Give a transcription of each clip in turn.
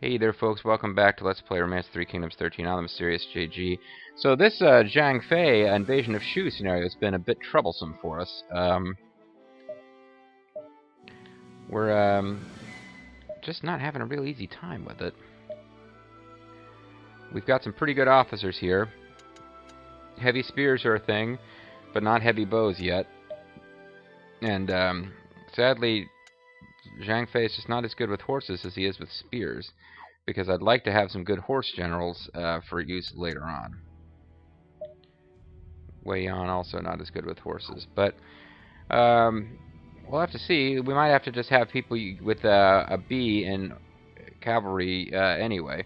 Hey there folks, welcome back to Let's Play Romance 3 Kingdoms 13 on the Mysterious JG. So this Zhang Fei Invasion of Shu scenario has been a bit troublesome for us. We're just not having a real easy time with it. We've got some pretty good officers here. Heavy spears are a thing, but not heavy bows yet. And sadly, Zhang Fei is just not as good with horses as he is with spears, because I'd like to have some good horse generals for use later on. Wei Yan also not as good with horses, but we'll have to see. We might have to just have people with a B in cavalry anyway.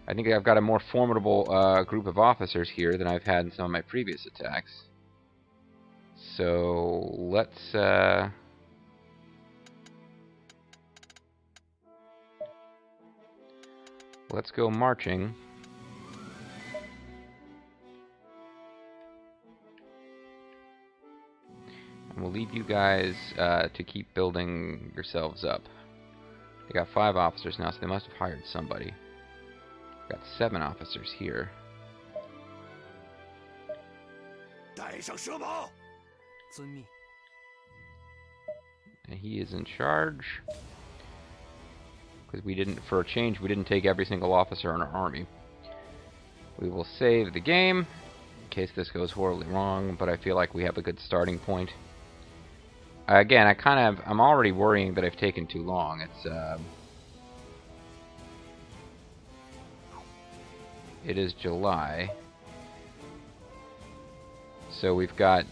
I think I've got a more formidable group of officers here than I've had in some of my previous attacks. So let's go marching. And we'll leave you guys to keep building yourselves up. They got 5 officers now, so they must have hired somebody. Got 7 officers here. And he is in charge. Because we didn't, for a change, we didn't take every single officer in our army. We will save the game, in case this goes horribly wrong, but I feel like we have a good starting point. Again, I'm already worrying that I've taken too long. It is July. So we've got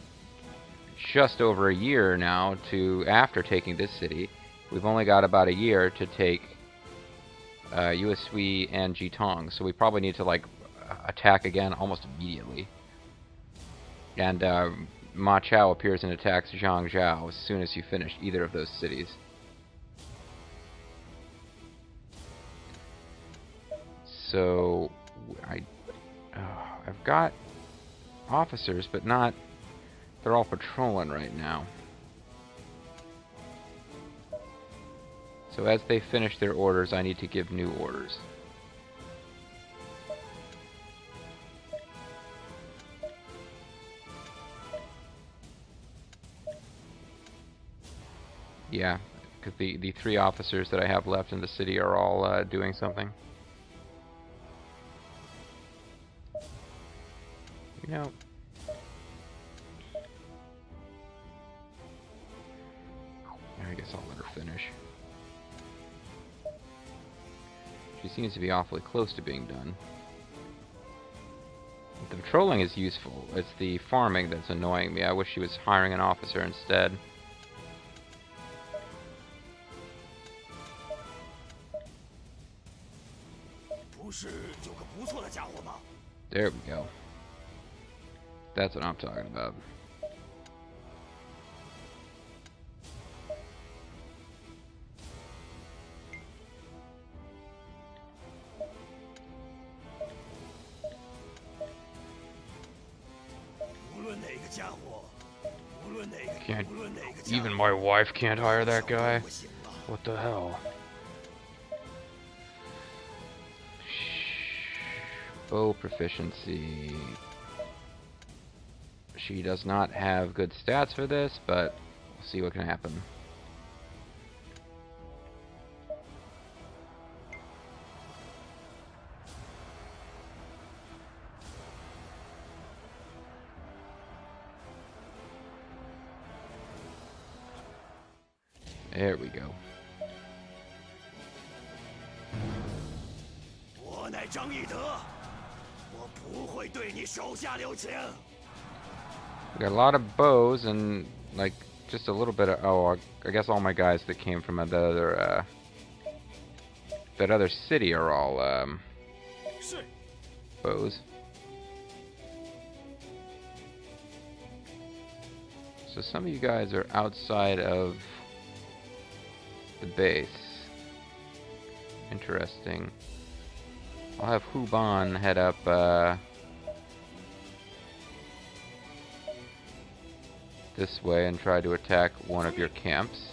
just over a year now after taking this city. We've only got about a year to take USW and Jitong, so we probably need to attack again almost immediately. And Ma Chao appears and attacks Zhangzhou as soon as you finish either of those cities. So I've got officers, but not. They're all patrolling right now. So as they finish their orders, I need to give new orders. Yeah, because the 3 officers that I have left in the city are all doing something. You know, I guess I'll let her finish. She seems to be awfully close to being done. The patrolling is useful. It's the farming that's annoying me. I wish she was hiring an officer instead. There we go. That's what I'm talking about. Even my wife can't hire that guy. What the hell? Bow proficiency. She does not have good stats for this, but we'll see what can happen. There we go. We got a lot of bows and just a little bit of I guess all my guys that came from that other city are all bows. So some of you guys are outside of the base. Interesting. I'll have Huban head up this way and try to attack one of your camps.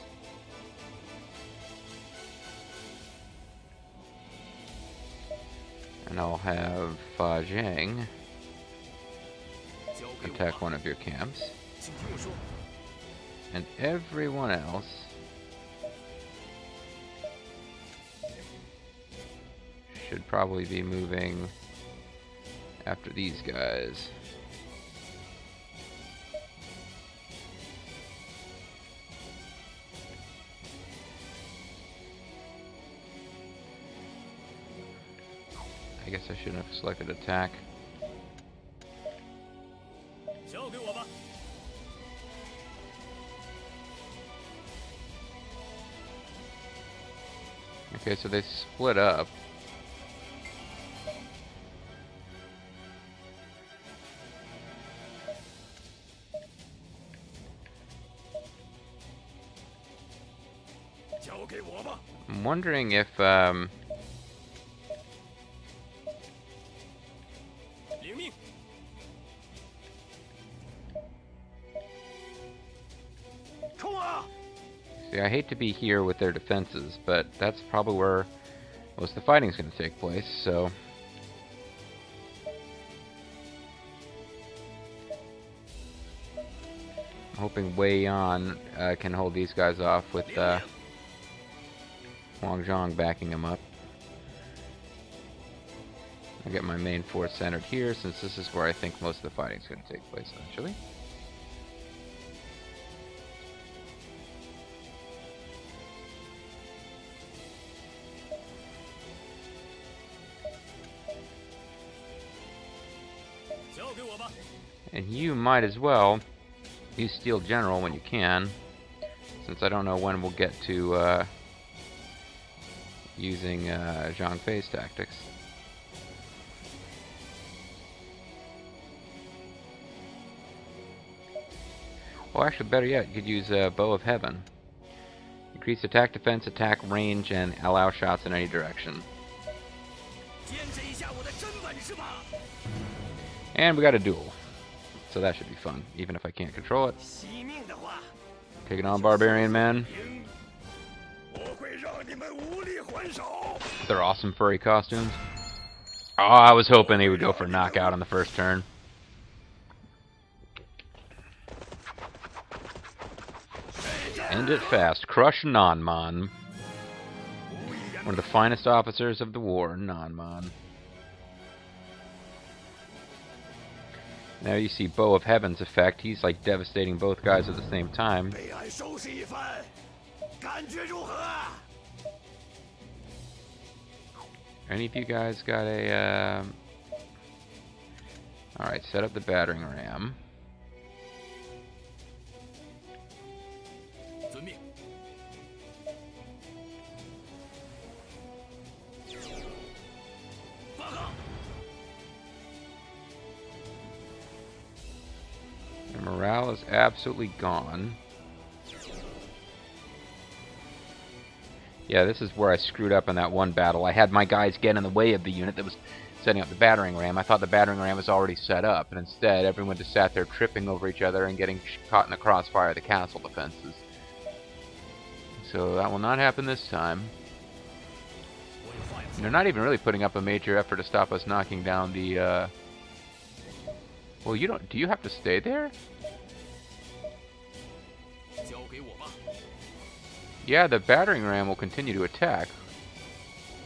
And I'll have Zhang attack one of your camps. And everyone else should probably be moving after these guys. I guess I shouldn't have selected attack. Okay, so they split up. I'm wondering if see, I hate to be here with their defenses, but that's probably where most of the fighting's going to take place, so I'm hoping Wei Yan can hold these guys off with Wang Zhang backing him up. I'll get my main force centered here, since this is where I think most of the fighting's going to take place eventually. And you might as well use Steel General when you can, since I don't know when we'll get to using Zhang Fei's tactics. Well, actually, better yet, you could use Bow of Heaven. Increase attack, defense, attack, range, and allow shots in any direction. And we got a duel. So that should be fun, even if I can't control it. Taking on Barbarian Men. Their awesome furry costumes. Oh, I was hoping he would go for knockout on the first turn. End it fast. Crush Nanman. One of the finest officers of the war, Nanman. Now you see Bow of Heaven's effect. He's like devastating both guys at the same time. Any of you guys got a... Alright, set up the battering ram. And morale is absolutely gone. Yeah, this is where I screwed up in that one battle. I had my guys get in the way of the unit that was setting up the battering ram. I thought the battering ram was already set up, and instead everyone just sat there tripping over each other and getting caught in the crossfire of the castle defenses. So that will not happen this time. And they're not even really putting up a major effort to stop us knocking down the... Well, you don't... Do you have to stay there? Yeah, the battering ram will continue to attack.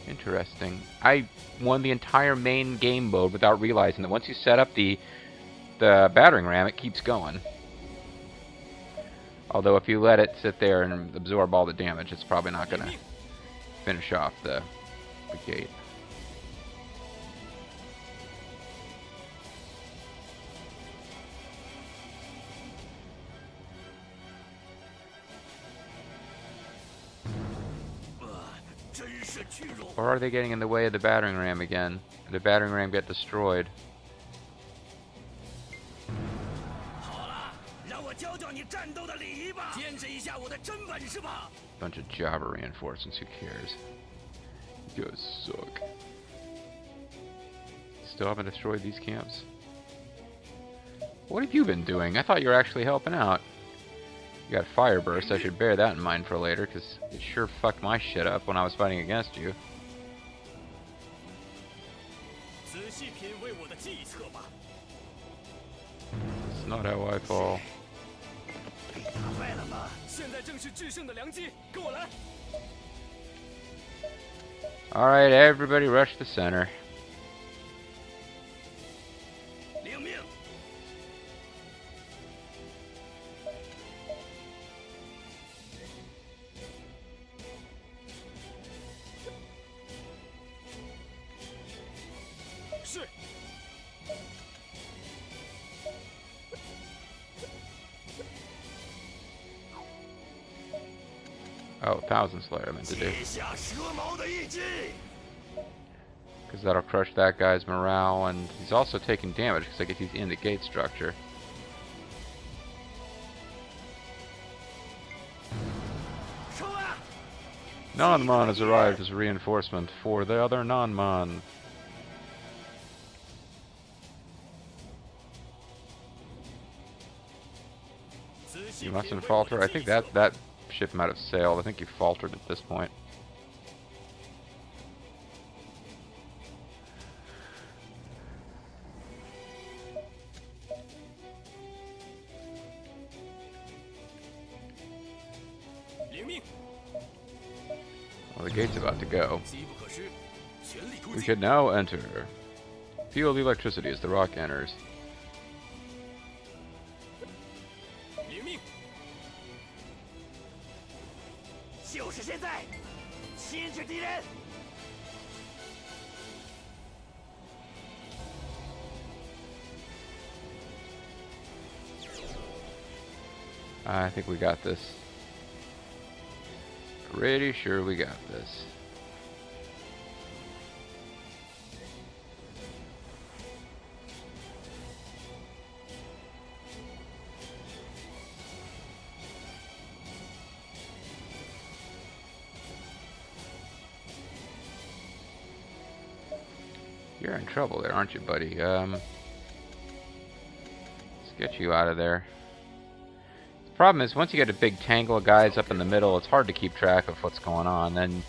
Interesting. I won the entire main game mode without realizing that once you set up the battering ram, it keeps going. Although if you let it sit there and absorb all the damage, it's probably not going to finish off the gate. Or are they getting in the way of the battering ram again? Did the battering ram get destroyed? Bunch of Java reinforcements, who cares? You guys suck. Still haven't destroyed these camps? What have you been doing? I thought you were actually helping out. You got Fire Burst, I should bear that in mind for later, because it sure fucked my shit up when I was fighting against you. It's not how I fall. Alright, everybody rush the center. Oh, Thousand Slayer I meant to do. Because that'll crush that guy's morale, and he's also taking damage because I guess he's in the gate structure. Non-Mon has arrived as a reinforcement for the other Non-Mon. You mustn't falter. I think that ship might have sailed. I think you faltered at this point. Well, the gate's about to go. We can now enter. Feel the electricity as the rock enters. I think we got this. Pretty sure we got this. You're in trouble there, aren't you, buddy? Let's get you out of there. The problem is, once you get a big tangle of guys up in the middle, it's hard to keep track of what's going on. Then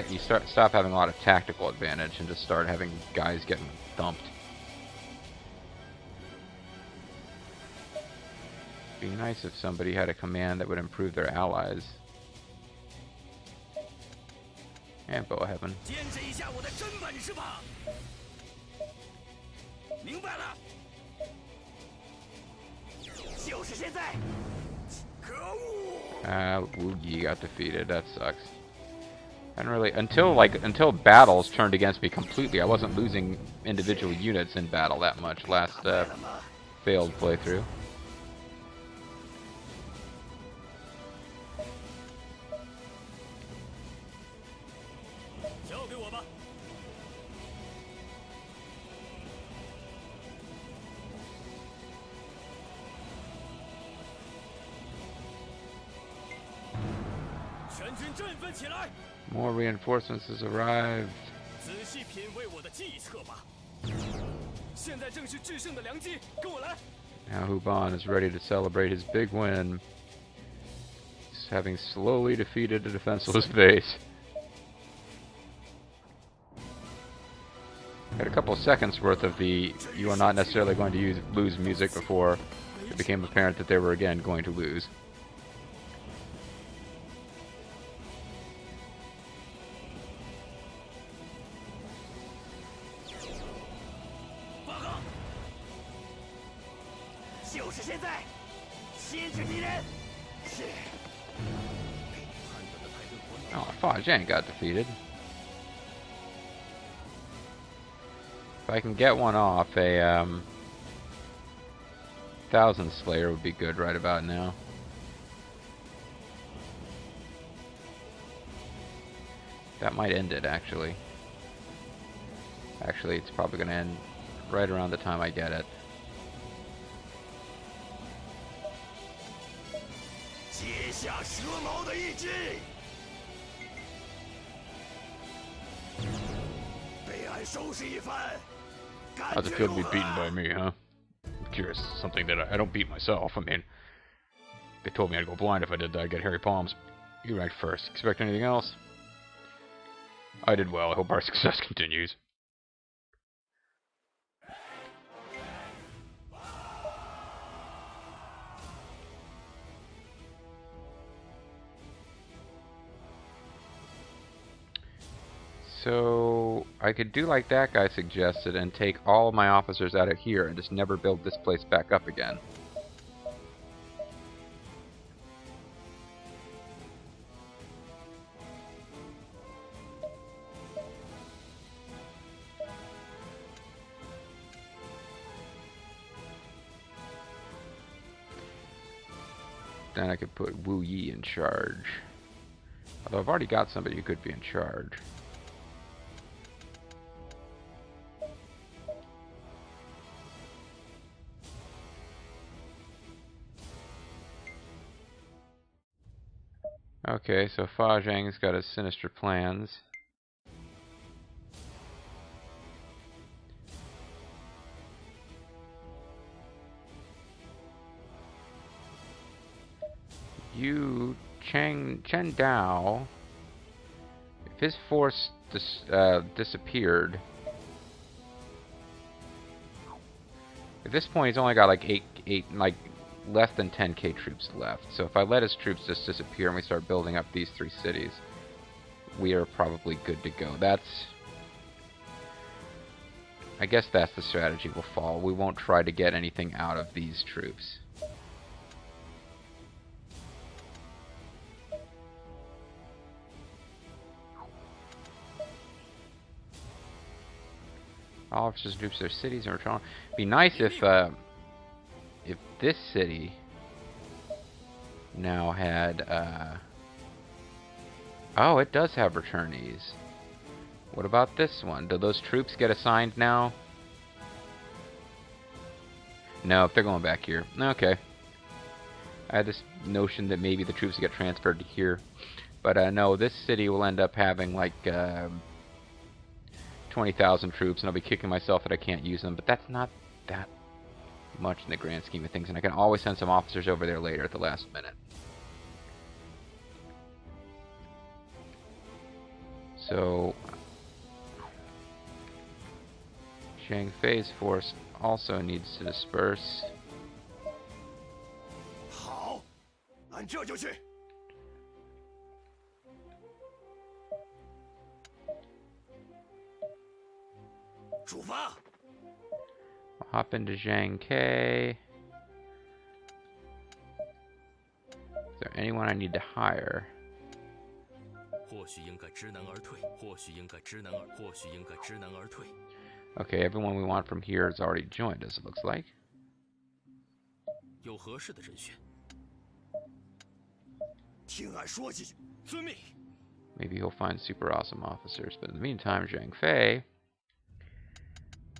you stop having a lot of tactical advantage and just start having guys getting thumped. It'd be nice if somebody had a command that would improve their allies. And Boa Heaven. Wu Yi got defeated. That sucks. And really, until battles turned against me completely, I wasn't losing individual units in battle that much last failed playthrough. More reinforcements has arrived. Now Huban is ready to celebrate his big win. He's having slowly defeated a defenseless base. Had a couple seconds worth of the "you are not necessarily going to lose" music before it became apparent that they were again going to lose. Oh, Fa Zhang got defeated. If I can get one off, a Thousand Slayer would be good right about now. That might end it, actually. Actually, it's probably going to end right around the time I get it. How's it feel to be beaten by me, huh? I'm curious, something that I don't beat myself. I mean, they told me I'd go blind if I did that. I'd get hairy palms. You ranked first. Expect anything else? I did well. I hope our success continues. So I could do like that guy suggested and take all of my officers out of here and just never build this place back up again. Then I could put Wu Yi in charge. Although I've already got somebody who could be in charge. Okay, so Fa Zhang's got his sinister plans. Chen Dao, if his force disappeared, at this point he's only got like like less than 10k troops left. So if I let his troops just disappear and we start building up these 3 cities, we are probably good to go. I guess that's the strategy we'll follow. We won't try to get anything out of these troops. All officers and troops their cities and return. Be nice if this city now had oh, it does have returnees. What about this one? Do those troops get assigned now? No, if they're going back here. Okay. I had this notion that maybe the troops get transferred to here. But no, this city will end up having like 20,000 troops, and I'll be kicking myself that I can't use them, but that's not that much in the grand scheme of things, and I can always send some officers over there later at the last minute. So, Zhang Fei's force also needs to disperse. 好，俺这就去。 出发！ I'll hop into Zangke. Is there anyone I need to hire? 或许应该知难而退，或许应该知难而退。 Okay, everyone we want from here has already joined us, it looks like. 有合适的人选。听俺说几句，遵命。 Maybe he'll find super awesome officers, but in the meantime, Zhang Fei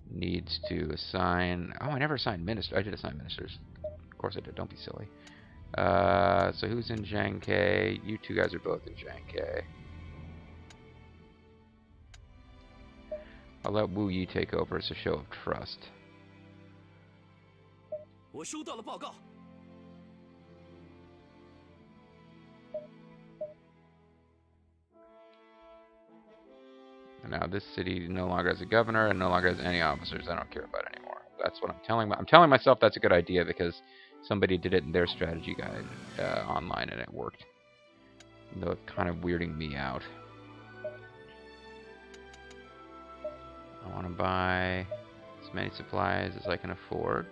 needs to assign... Oh, I never assigned ministers. I did assign ministers. Of course I did. Don't be silly. So who's in Zhangke? You two guys are both in Zhangke. I'll let Wu Yi take over as a show of trust. 我收到了报告。 And now this city no longer has a governor and no longer has any officers. I don't care about it anymore. That's what I'm telling I'm telling myself that's a good idea because somebody did it in their strategy guide online and it worked. Though it's kind of weirding me out. I want to buy as many supplies as I can afford.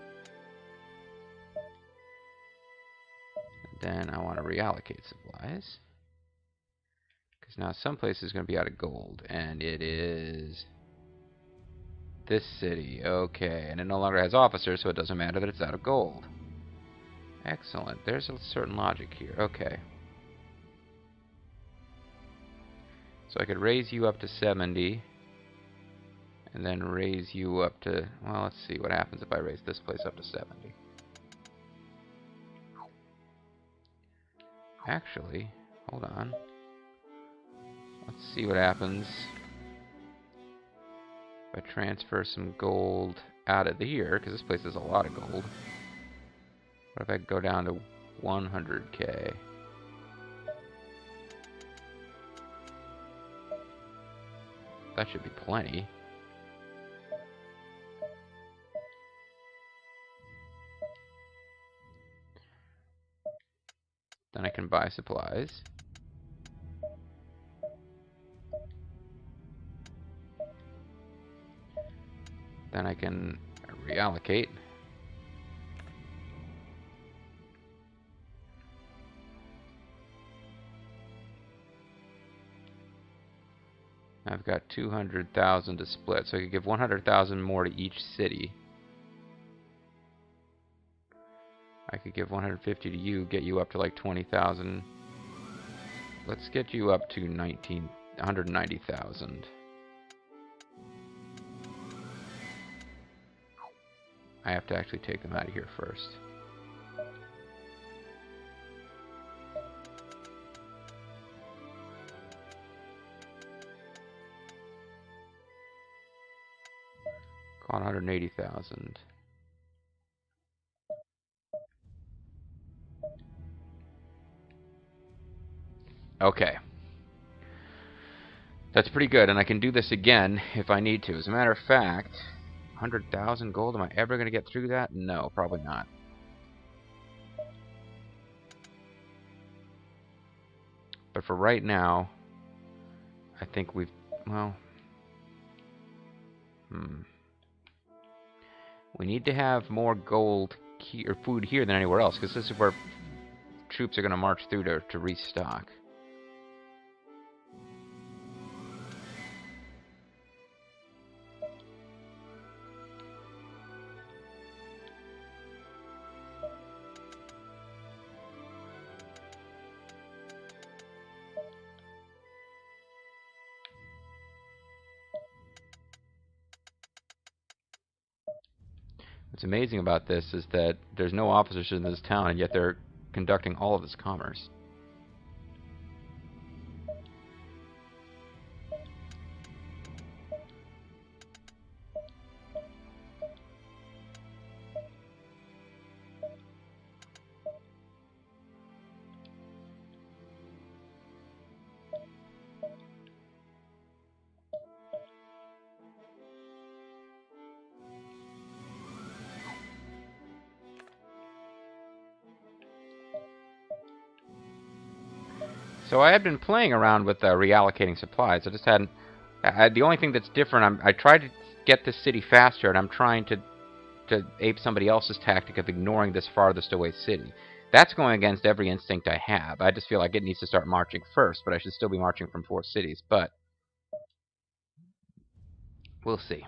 Then I want to reallocate supplies. Because now some place is going to be out of gold. And it is this city. Okay. And it no longer has officers, so it doesn't matter that it's out of gold. Excellent. There's a certain logic here. Okay. So I could raise you up to 70. And then raise you up to... Well, let's see what happens if I raise this place up to 70. Actually, hold on. Let's see what happens if I transfer some gold out of here, because this place has a lot of gold. What if I go down to 100k? That should be plenty. Then I can buy supplies. then I can reallocate. I've got 200,000 to split, so I could give 100,000 more to each city. I could give 150 to you, get you up to like 20,000. Let's get you up to 190,000. I have to actually take them out of here first. Call 180,000. Okay. That's pretty good, and I can do this again if I need to. As a matter of fact, 100,000 gold, am I ever going to get through that? No, probably not. But for right now, I think we've, well, we need to have more gold or food here than anywhere else, because this is where troops are going to march through to restock. What's amazing about this is that there's no officers in this town, and yet they're conducting all of this commerce. So I had been playing around with reallocating supplies. I just hadn't. The only thing that's different, I tried to get this city faster, and I'm trying to ape somebody else's tactic of ignoring this farthest away city. That's going against every instinct I have. I just feel like it needs to start marching first, but I should still be marching from 4 cities. But we'll see.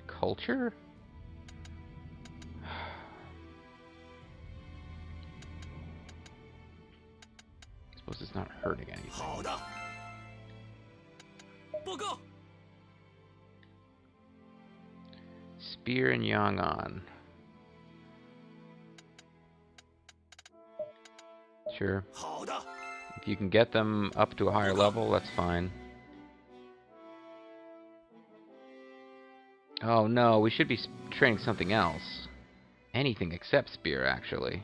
Culture? I suppose it's not hurting anything. Spear and Yang'an. Sure. If you can get them up to a higher level, that's fine. Oh no, we should be training something else. Anything except spear, actually.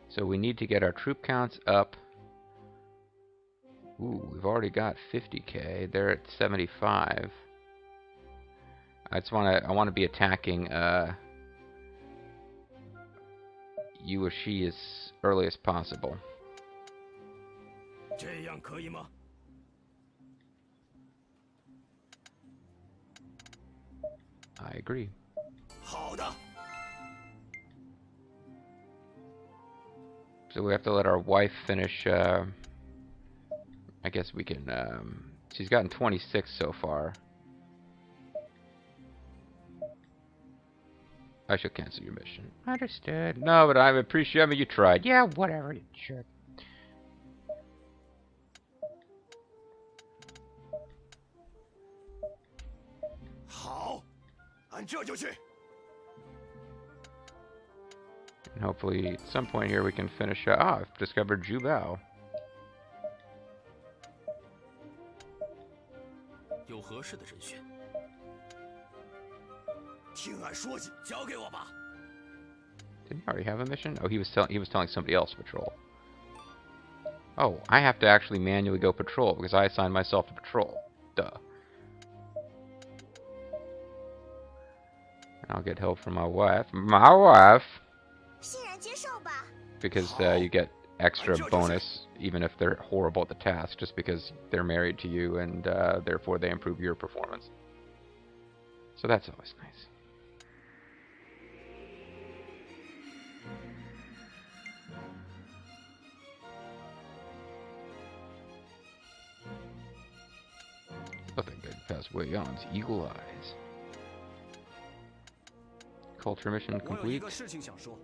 So we need to get our troop counts up. Ooh, we've already got 50k. They're at 75. I want to be attacking Yuashi as early as possible. I agree. So we have to let our wife finish. I guess we can. She's gotten 26 so far. I shall cancel your mission. Understood. No, but I appreciate. I mean, you tried. Yeah, whatever. Sure. And hopefully, at some point here, we can finish. I've discovered Jubao. Didn't he already have a mission? Oh, he was telling somebody else to patrol. Oh, I have to actually manually go patrol because I assigned myself to patrol. Duh. I'll get help from my wife. My wife! 欣然接受吧。 Because you get extra bonus, even if they're horrible at the task, just because they're married to you, and therefore they improve your performance. So that's always nice. Nothing good past Wei Yang's eagle eyes. Culture mission 我有一 complete. 个事情想说。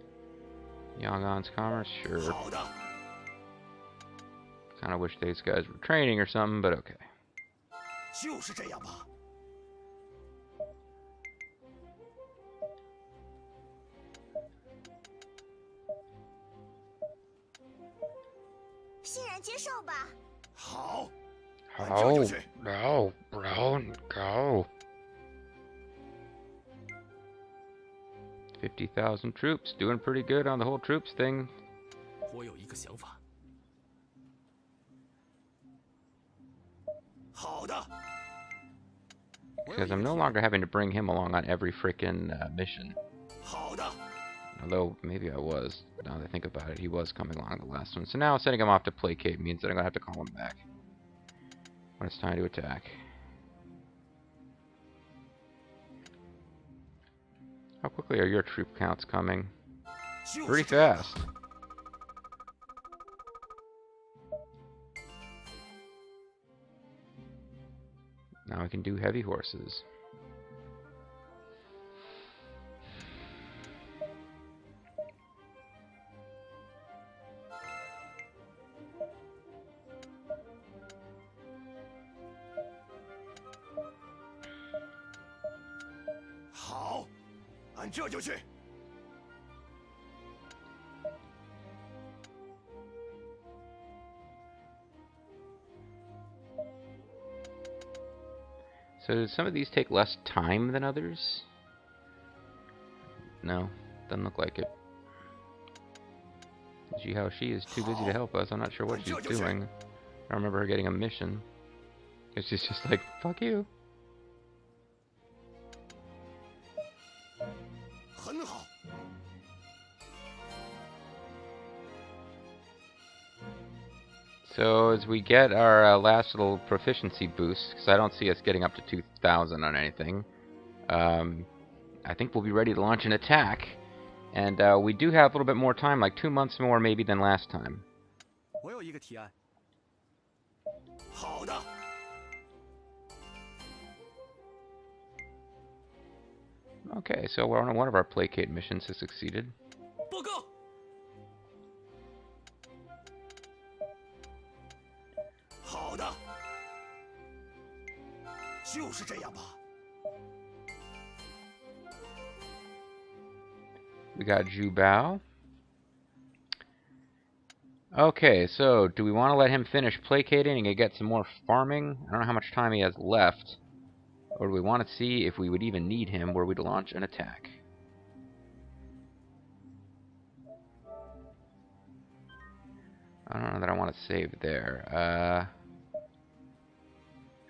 Yangon's commerce, sure. 好的， Kind of wish these guys were training or something, but okay. 就是这样吧。 欣然接受吧。 好， Oh, no, bro, go. 50,000 troops, doing pretty good on the whole troops thing. 我有一个想法。 好的。 Because I'm no longer having to bring him along on every frickin' mission. 好的。 Although, maybe I was. Now that I think about it, he was coming along the last one. So now sending him off to placate means that I'm going to have to call him back when it's time to attack. How quickly are your troop counts coming? Pretty fast. Now I can do heavy horses. So did some of these take less time than others? No, doesn't look like it. Gee, how she is too busy to help us. I'm not sure what she's doing. I don't remember her getting a mission. Cause she's just like, fuck you. 很好。 So as we get our last little proficiency boost, because I don't see us getting up to 2,000 on anything, I think we'll be ready to launch an attack. And we do have a little bit more time, like 2 months more maybe than last time. 我有一个提案。好的。 Okay, so we're on one of our placate missions has succeeded. 报告。 好的。就是这样吧。 We got Zhu Bao. Okay, so do we want to let him finish placating and get some more farming? I don't know how much time he has left. Or do we want to see if we would even need him were we to launch an attack? I don't know that I want to save there.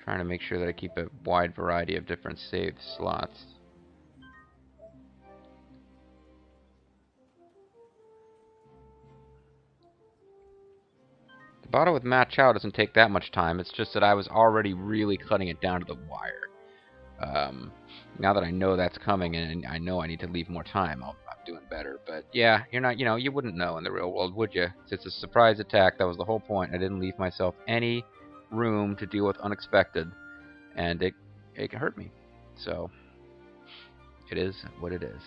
Trying to make sure that I keep a wide variety of different save slots. The battle with Ma Chao doesn't take that much time. It's just that I was already really cutting it down to the wire. Now that I know that's coming and I know I need to leave more time, I'm doing better. But yeah, you're not, you wouldn't know in the real world, would you? It's a surprise attack. That was the whole point. I didn't leave myself any room to deal with unexpected, and it hurt me. So it is what it is.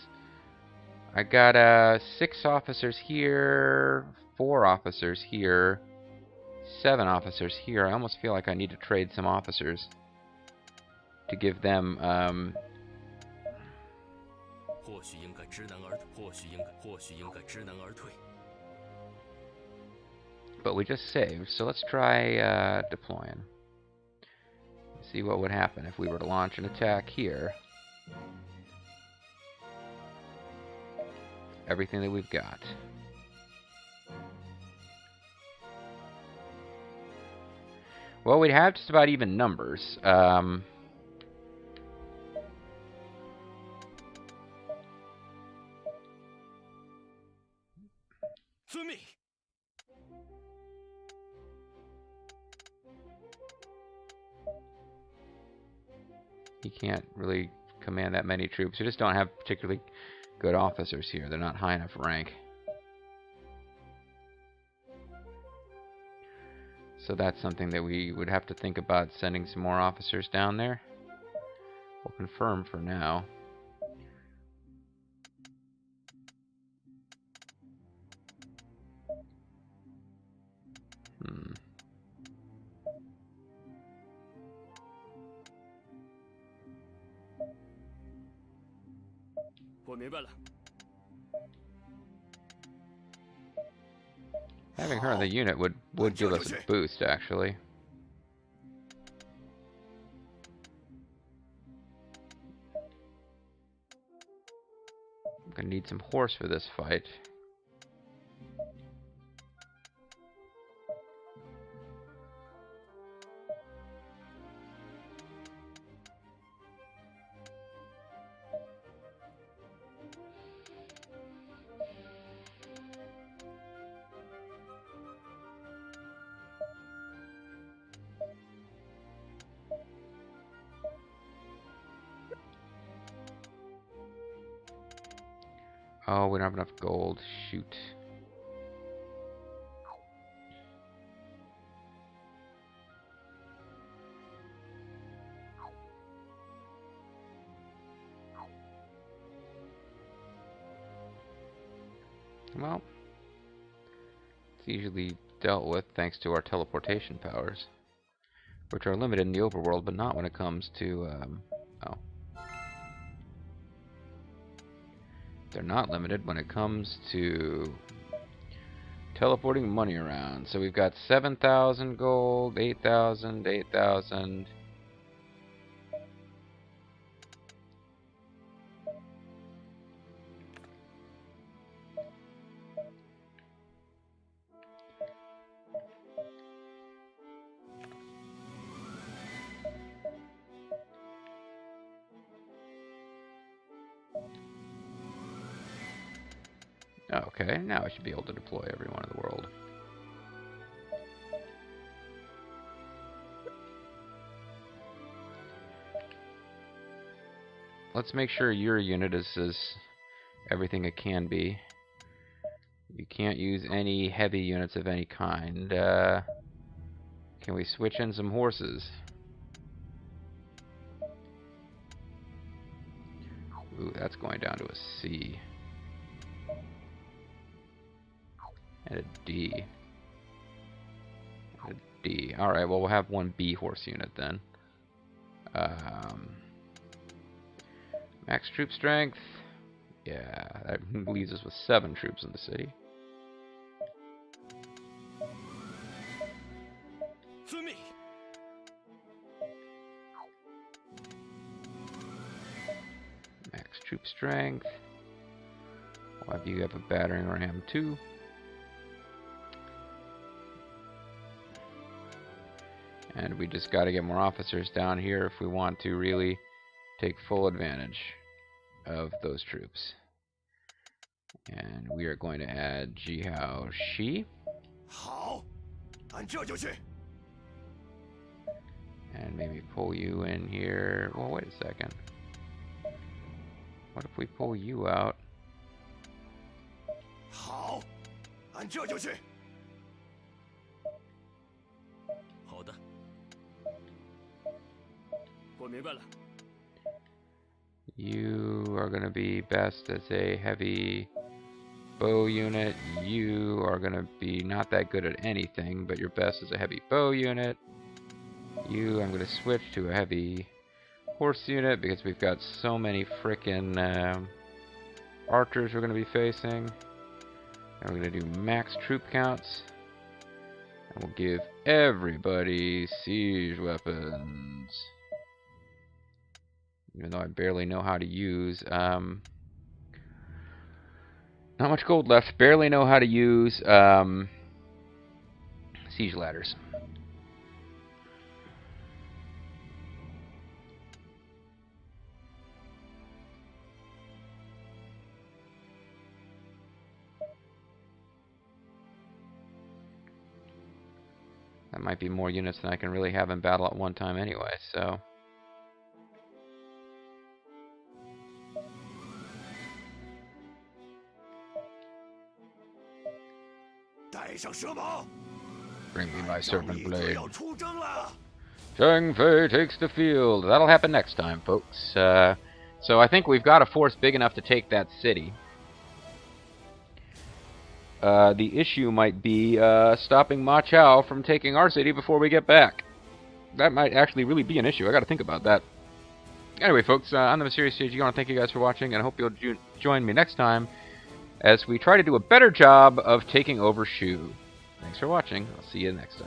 I got 6 officers here, 4 officers here, 7 officers here. I almost feel like I need to trade some officers to give them 或许应该知难而退，或许应该知难而退。 But we just saved, so let's try deploying. See what would happen if we were to launch an attack here. Everything that we've got. Well, we'd have just about even numbers. he can't really command that many troops. We just don't have particularly good officers here. They're not high enough rank. So that's something that we would have to think about, sending some more officers down there. We'll confirm for now. Hmm. 我明白了。 Having her in the unit would give us a boost, actually. I'm gonna need some horse for this fight. Oh, we don't have enough gold. Shoot. Well, it's easily dealt with thanks to our teleportation powers, which are limited in the overworld, but not when it comes to, oh. They're not limited when it comes to teleporting money around. So we've got 7,000 gold, 8,000, 8,000. Okay, now I should be able to deploy everyone in the world. Let's make sure your unit is everything it can be. You can't use any heavy units of any kind. Can we switch in some horses? Ooh, that's going down to a C. And a D. And a D. Alright, well, we'll have one B horse unit then. Max troop strength. Yeah, that leaves us with 7 troops in the city. Max troop strength. We'll have you have a battering ram too. And we just got to get more officers down here if we want to really take full advantage of those troops. And we are going to add Jihao Shi. 好，按这就去。 And maybe pull you in here. Well, wait a second. What if we pull you out? 好，按这就去。 好的，我明白了。 You are going to be best as a heavy bow unit. You are going to be not that good at anything, but you're best as a heavy bow unit. You, I'm going to switch to a heavy horse unit because we've got so many frickin' archers we're going to be facing. And we're going to do max troop counts. And we'll give everybody siege weapons. Even though I barely know how to use, not much gold left, barely know how to use siege ladders. That might be more units than I can really have in battle at one time anyway, so... 带上蛇矛， Bring me my 仗 serpent 义可 blade. 要出征了。 Zhang Fei takes the field. That'll happen next time, folks. So I think we've got a force big enough to take that city. The issue might be stopping Ma Chao from taking our city before we get back. That might actually really be an issue. I got to think about that. Anyway, folks, on the Mysterious Stage, I want to thank you guys for watching, and I hope you'll join me next time as we try to do a better job of taking over Shu. Thanks for watching. I'll see you next time.